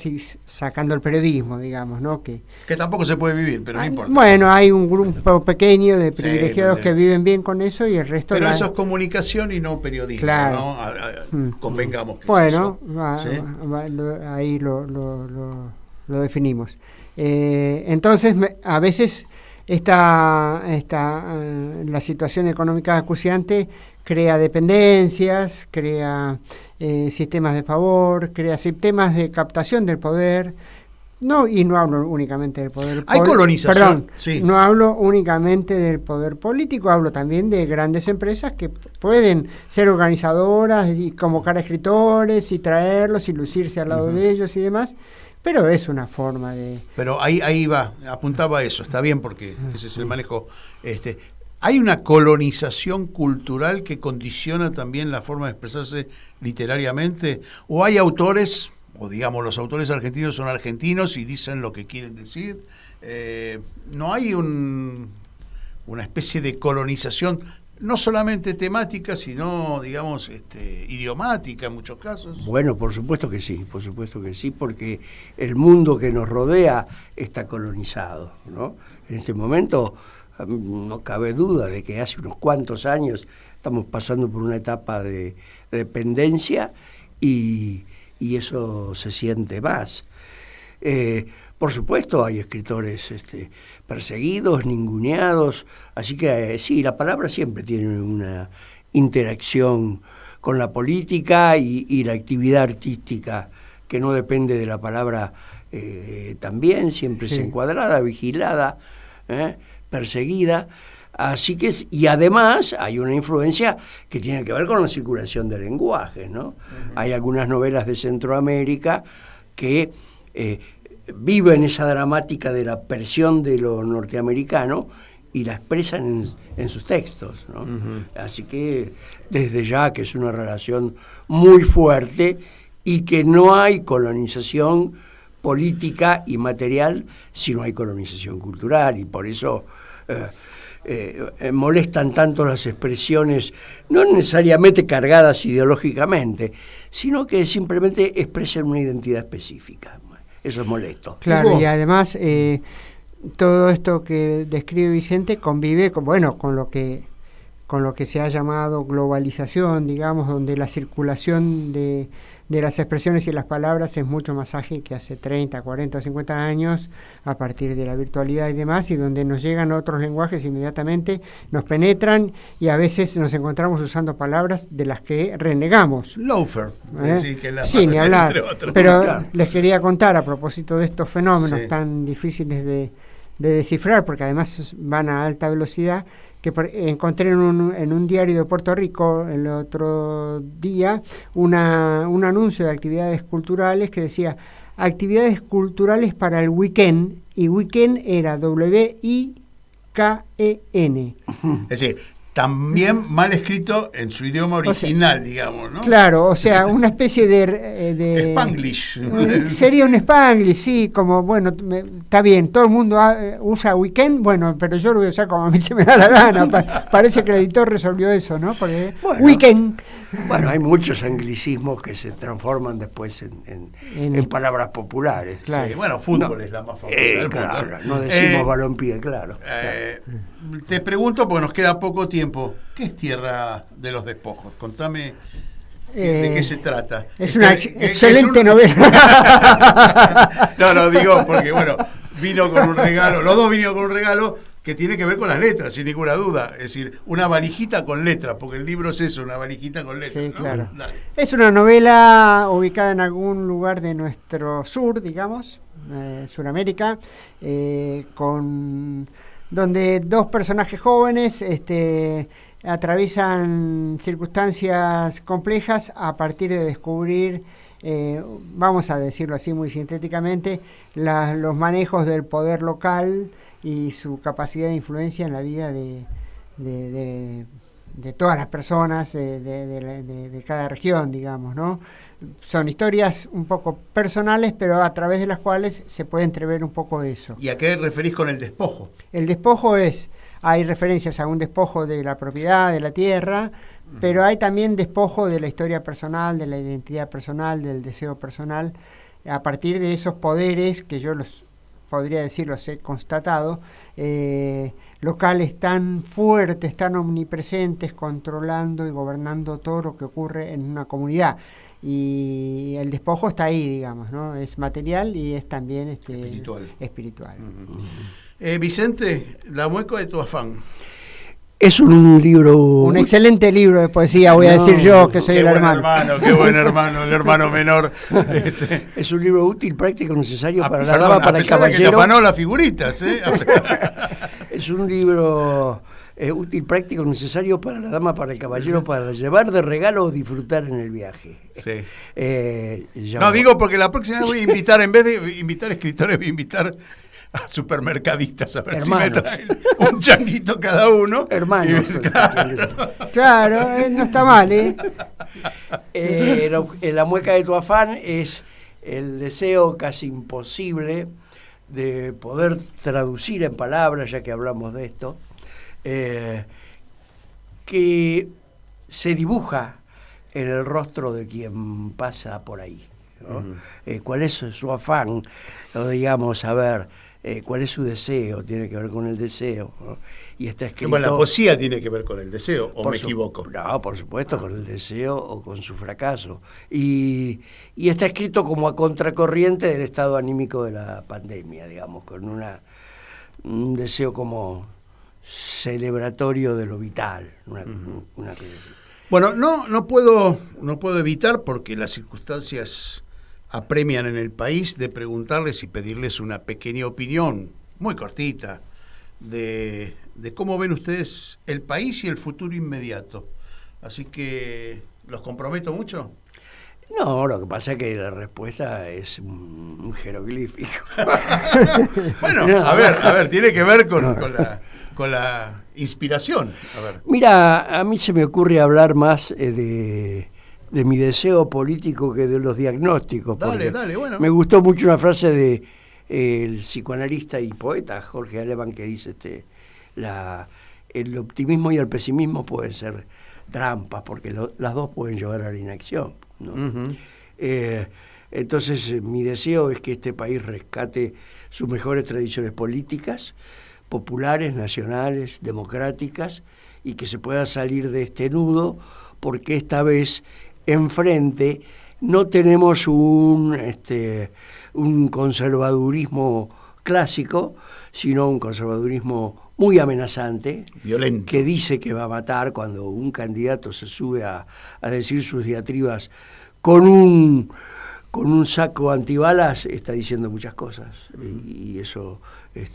sacando el periodismo, digamos, ¿no? Que tampoco se puede vivir, pero no importa. Bueno, hay un grupo pequeño de privilegiados que viven bien con eso y el resto... Pero eso es comunicación y no periodismo, claro. ¿no? Convengamos que bueno, es eso. Ahí lo definimos. Entonces, a veces la situación económica acuciante crea dependencias, crea sistemas de favor, crea sistemas de captación del poder. No hablo únicamente del poder político. Hay colonización. Perdón, sí. No hablo únicamente del poder político, hablo también de grandes empresas que pueden ser organizadoras y convocar a escritores y traerlos y lucirse al lado de ellos y demás. Pero es una forma de... Pero ahí va, apuntaba a eso, está bien porque ese es el manejo. ¿Hay una colonización cultural que condiciona también la forma de expresarse literariamente? ¿O hay autores, o digamos los autores argentinos son argentinos y dicen lo que quieren decir? ¿No hay una especie de colonización, no solamente temática, sino, digamos, idiomática en muchos casos? Bueno, por supuesto que sí, porque el mundo que nos rodea está colonizado, ¿no? En este momento no cabe duda de que hace unos cuantos años estamos pasando por una etapa de dependencia y eso se siente más. Por supuesto hay escritores perseguidos, ninguneados, así que sí, la palabra siempre tiene una interacción con la política y la actividad artística que no depende de la palabra también, siempre es encuadrada, vigilada, perseguida. Así que, y además hay una influencia que tiene que ver con la circulación de lenguajes, ¿no? Hay algunas novelas de Centroamérica que viven esa dramática de la presión de lo norteamericano y la expresan en sus textos, ¿no? Así que desde ya que es una relación muy fuerte y que no hay colonización política y material si no hay colonización cultural, y por eso molestan tanto las expresiones, no necesariamente cargadas ideológicamente, sino que simplemente expresan una identidad específica. Eso es molesto. Claro, y además todo esto que describe Vicente convive con lo que se ha llamado globalización, digamos, donde la circulación de las expresiones y las palabras es mucho más ágil que hace 30, 40, 50 años a partir de la virtualidad y demás, y donde nos llegan otros lenguajes inmediatamente, nos penetran y a veces nos encontramos usando palabras de las que renegamos. Loafer. Sí, ni hablar. Pero claro, les quería contar a propósito de estos fenómenos Sí. tan difíciles de descifrar, porque además van a alta velocidad, que encontré en un diario de Puerto Rico el otro día un anuncio de actividades culturales que decía actividades culturales para el weekend, y weekend era W-I-K-E-N. Es decir, también mal escrito en su idioma original, digamos, ¿no? Claro, o sea, una especie de Spanglish. Sería un Spanglish, sí, como, bueno, está bien, todo el mundo usa weekend, bueno, pero yo lo voy a usar como a mí se me da la gana. Parece que el editor resolvió eso, ¿no? Porque weekend. Bueno, hay muchos anglicismos que se transforman después en palabras populares. Claro. Sí, bueno, fútbol es la más famosa del mundo. Claro, no decimos balompié, claro. Te pregunto, porque nos queda poco tiempo, ¿qué es Tierra de los Despojos? Contame de qué se trata. Es una excelente novela. No, digo, porque bueno, vino con un regalo, los dos vinieron con un regalo que tiene que ver con las letras, sin ninguna duda. Es decir, una valijita con letras, porque el libro es eso, una valijita con letras. Sí, ¿no? claro. Dale. Es una novela ubicada en algún lugar de nuestro sur, digamos, Suramérica, donde dos personajes jóvenes atraviesan circunstancias complejas a partir de descubrir, vamos a decirlo así muy sintéticamente, los manejos del poder local y su capacidad de influencia en la vida de todas las personas de cada región, digamos, ¿no? Son historias un poco personales, pero a través de las cuales se puede entrever un poco eso. ¿Y a qué referís con el despojo? El despojo hay referencias a un despojo de la propiedad, de la tierra, pero hay también despojo de la historia personal, de la identidad personal, del deseo personal, a partir de esos poderes que yo los he constatado, locales tan fuertes, tan omnipresentes, controlando y gobernando todo lo que ocurre en una comunidad. Y el despojo está ahí, digamos, ¿no? Es material y es también espiritual. Vicente, La mueca de tu afán. Es un libro... Un excelente libro de poesía, voy a decir yo, que soy el hermano. Qué buen hermano, el hermano menor. Es un libro útil, práctico, necesario para la dama, para el caballero. Que te afanó las figuritas, ¿eh? Es un libro útil, práctico, necesario para la dama, para el caballero, para llevar de regalo o disfrutar en el viaje. Sí. No, digo porque la próxima vez voy a invitar, en vez de invitar escritores, voy a invitar a supermercadistas a ver Hermanos. si me traen un changuito cada uno. Hermanos. Claro, no está mal, ¿eh? La mueca de tu afán es el deseo casi imposible de poder traducir en palabras, ya que hablamos de esto, que se dibuja en el rostro de quien pasa por ahí, ¿no? ¿Cuál es su afán? O digamos, a ver, ¿cuál es su deseo? Tiene que ver con el deseo, ¿no? Y está escrito... Bueno, la poesía tiene que ver con el deseo, ¿o me equivoco? No, por supuesto, con el deseo o con su fracaso. Y está escrito como a contracorriente del estado anímico de la pandemia, digamos, con un deseo como celebratorio de lo vital. Una cosa así. Bueno, no puedo evitar, porque las circunstancias apremian en el país, de preguntarles y pedirles una pequeña opinión, muy cortita, de cómo ven ustedes el país y el futuro inmediato. Así que, ¿los comprometo mucho? No, lo que pasa es que la respuesta es un jeroglífico. Bueno, a ver, tiene que ver con la inspiración. A ver. Mira, a mí se me ocurre hablar más de mi deseo político que de los diagnósticos. Dale, bueno. Me gustó mucho una frase de el psicoanalista y poeta Jorge Aleman que dice el optimismo y el pesimismo pueden ser trampas porque las dos pueden llevar a la inacción, ¿no? Uh-huh. Entonces mi deseo es que este país rescate sus mejores tradiciones políticas, populares, nacionales, democráticas, y que se pueda salir de este nudo, porque esta vez enfrente no tenemos un conservadurismo clásico, sino un conservadurismo muy amenazante, violento, que dice que va a matar cuando un candidato se sube a decir sus diatribas con un saco antibalas, está diciendo muchas cosas, y eso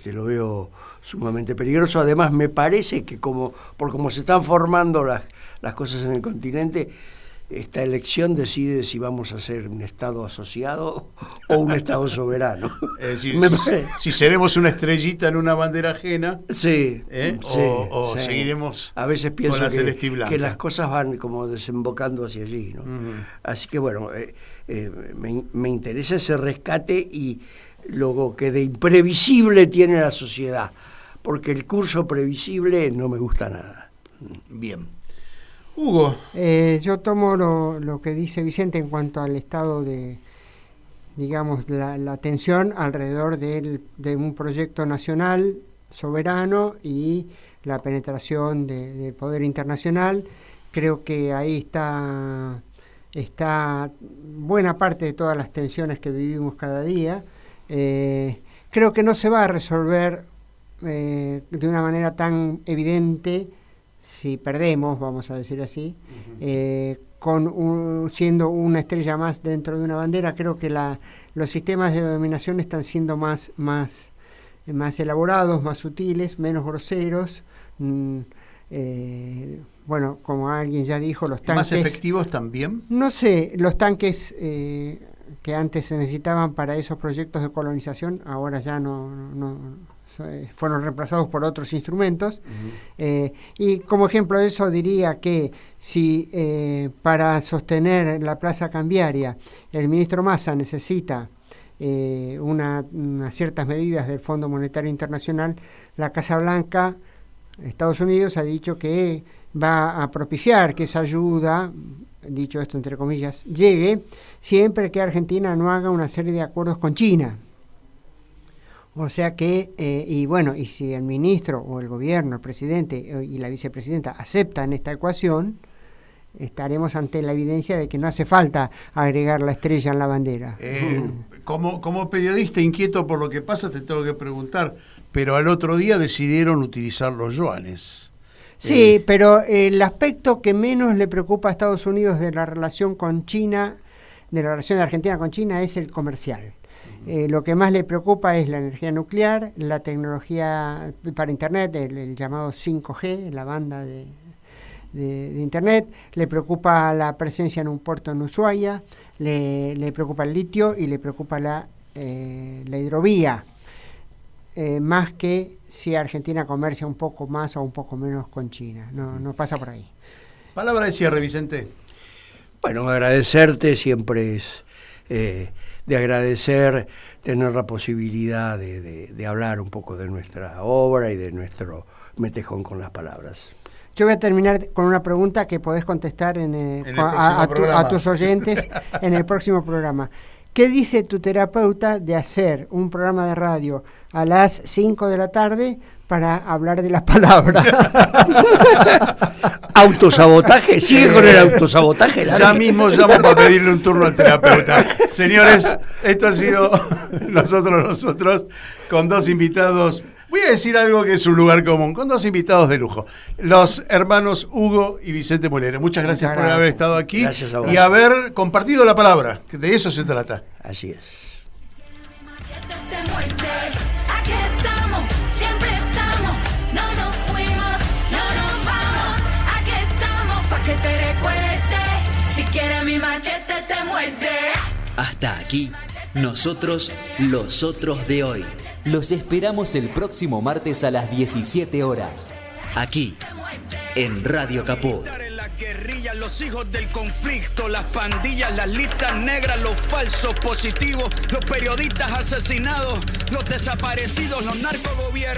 lo veo sumamente peligroso. Además me parece que por cómo se están formando las cosas en el continente, esta elección decide si vamos a ser un Estado asociado o un Estado soberano. Es decir, si seremos una estrellita en una bandera ajena, sí, o seguiremos a veces pienso con la celeste y blanca. Que las cosas van como desembocando hacia allí, ¿no? Uh-huh. Así que bueno, me interesa ese rescate y lo que de imprevisible tiene la sociedad, porque el curso previsible no me gusta nada. Bien. Hugo. Yo tomo lo que dice Vicente en cuanto al estado de, digamos, la tensión alrededor de un proyecto nacional soberano y la penetración del poder internacional. Creo que ahí está buena parte de todas las tensiones que vivimos cada día. Creo que no se va a resolver de una manera tan evidente si perdemos, vamos a decir así, siendo una estrella más dentro de una bandera. Creo que los sistemas de dominación están siendo más elaborados, más sutiles, menos groseros. Bueno, como alguien ya dijo, los tanques... ¿Más efectivos también? No sé, los tanques que antes se necesitaban para esos proyectos de colonización, ahora ya no fueron reemplazados por otros instrumentos. Uh-huh. Y como ejemplo de eso diría que si para sostener la plaza cambiaria el ministro Massa necesita unas ciertas medidas del Fondo Monetario Internacional, la Casa Blanca, Estados Unidos, ha dicho que va a propiciar que esa ayuda, dicho esto entre comillas, llegue siempre que Argentina no haga una serie de acuerdos con China. O sea que, y si el ministro o el gobierno, el presidente y la vicepresidenta aceptan esta ecuación, estaremos ante la evidencia de que no hace falta agregar la estrella en la bandera. Como periodista inquieto por lo que pasa, te tengo que preguntar, pero al otro día decidieron utilizar los yuanes. Sí, pero el aspecto que menos le preocupa a Estados Unidos de la relación con China, de la relación de Argentina con China, es el comercial. Lo que más le preocupa es la energía nuclear, la tecnología para Internet, el llamado 5G, la banda de Internet. Le preocupa la presencia en un puerto en Ushuaia, le preocupa el litio y le preocupa la hidrovía, más que si Argentina comercia un poco más o un poco menos con China. No pasa por ahí. Palabra de cierre, Vicente. Bueno, agradecerte, siempre es... de agradecer tener la posibilidad de hablar un poco de nuestra obra y de nuestro metejón con las palabras. Yo voy a terminar con una pregunta que podés contestar a tus oyentes en el próximo programa. ¿Qué dice tu terapeuta de hacer un programa de radio a las 5 de la tarde para hablar de las palabras? ¿Autosabotaje? ¿Sigue con el autosabotaje? Ya mismo llamo para pedirle un turno al terapeuta. Señores, esto ha sido nosotros, con dos invitados. Voy a decir algo que es un lugar común, con dos invitados de lujo. Los hermanos Hugo y Vicente Molero. Muchas gracias por haber estado aquí y haber compartido la palabra, que de eso se trata. Así es. Que te recueste, si quieres quiere mi machete te muerde. Hasta aquí, nosotros, los otros de hoy. Los esperamos el próximo martes a las 17 horas. Aquí, en Radio Caput. Las guerrillas, los hijos del conflicto, las pandillas, las listas negras, los falsos positivos, los periodistas asesinados, los desaparecidos, los narcogobiernos.